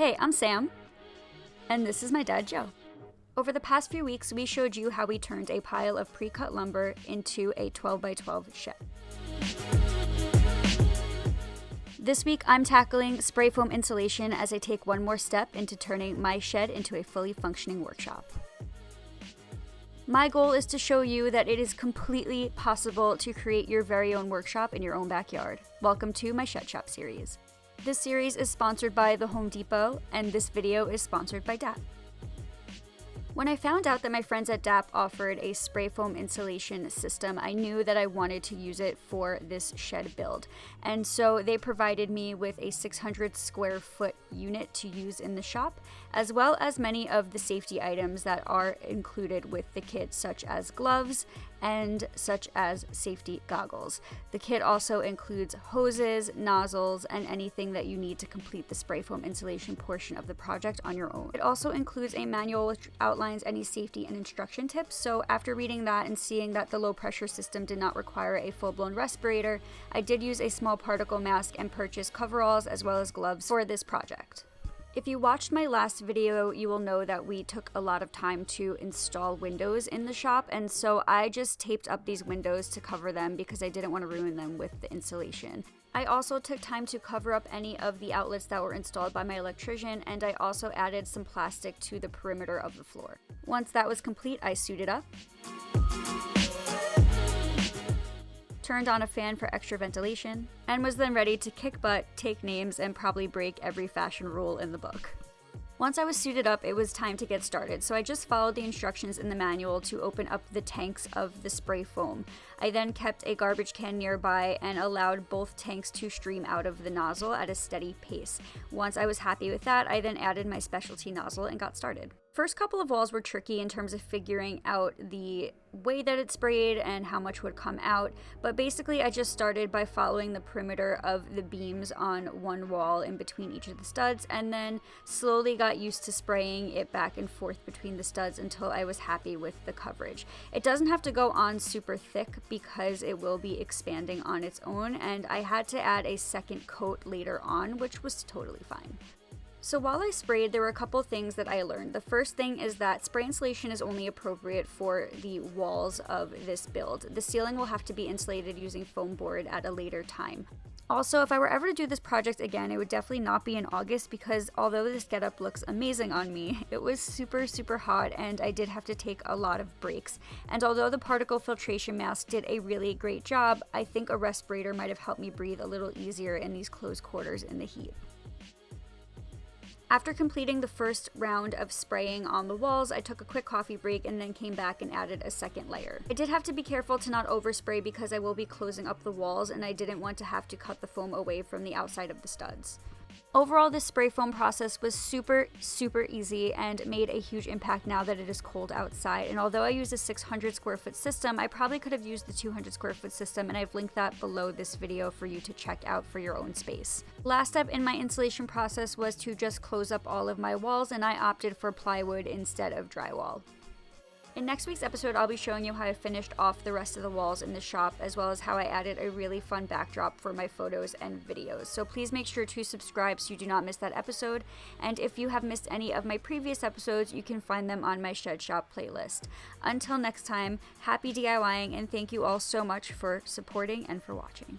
Hey, I'm Sam, and this is my dad, Joe. Over the past few weeks, we showed you how we turned a pile of pre-cut lumber into a 12x12 shed. This week, I'm tackling spray foam insulation as I take one more step into turning my shed into a fully functioning workshop. My goal is to show you that it is completely possible to create your very own workshop in your own backyard. Welcome to my Shed Shop series. This series is sponsored by the Home Depot, and this video is sponsored by DAP. When I found out that my friends at DAP offered a spray foam insulation system, I knew that I wanted to use it for this shed build. And so they provided me with a 600 square foot unit to use in the shop, as well as many of the safety items that are included with the kit, such as gloves and such as safety goggles. The kit also includes hoses, nozzles, and anything that you need to complete the spray foam insulation portion of the project on your own. It also includes a manual which outlines any safety and instruction tips, so after reading that and seeing that the low pressure system did not require a full-blown respirator, I did use a small particle mask and purchase coveralls as well as gloves for this project. If you watched my last video, you will know that we took a lot of time to install windows in the shop, and so I just taped up these windows to cover them because I didn't want to ruin them with the insulation. I also took time to cover up any of the outlets that were installed by my electrician, and I also added some plastic to the perimeter of the floor. Once that was complete, I suited up, turned on a fan for extra ventilation, and was then ready to kick butt, take names, and probably break every fashion rule in the book. Once I was suited up, it was time to get started, so I just followed the instructions in the manual to open up the tanks of the spray foam. I then kept a garbage can nearby and allowed both tanks to stream out of the nozzle at a steady pace. Once I was happy with that, I then added my specialty nozzle and got started. First couple of walls were tricky in terms of figuring out the way that it sprayed and how much would come out, but basically I just started by following the perimeter of the beams on one wall in between each of the studs, and then slowly got used to spraying it back and forth between the studs until I was happy with the coverage. It doesn't have to go on super thick because it will be expanding on its own, and I had to add a second coat later on, which was totally fine. So while I sprayed, there were a couple things that I learned. The first thing is that spray insulation is only appropriate for the walls of this build. The ceiling will have to be insulated using foam board at a later time. Also, if I were ever to do this project again, it would definitely not be in August because although this getup looks amazing on me, it was super hot and I did have to take a lot of breaks. And although the particle filtration mask did a really great job, I think a respirator might have helped me breathe a little easier in these closed quarters in the heat. After completing the first round of spraying on the walls, I took a quick coffee break and then came back and added a second layer. I did have to be careful to not overspray because I will be closing up the walls and I didn't want to have to cut the foam away from the outside of the studs. Overall, this spray foam process was super easy and made a huge impact now that it is cold outside. And although I used a 600 square foot system, I probably could have used the 200 square foot system, and I've linked that below this video for you to check out for your own space. Last step in my installation process was to just close up all of my walls, and I opted for plywood instead of drywall. In next week's episode, I'll be showing you how I finished off the rest of the walls in the shop, as well as how I added a really fun backdrop for my photos and videos. So please make sure to subscribe so you do not miss that episode. And if you have missed any of my previous episodes, you can find them on my Shed Shop playlist. Until next time, happy DIYing, and thank you all so much for supporting and for watching.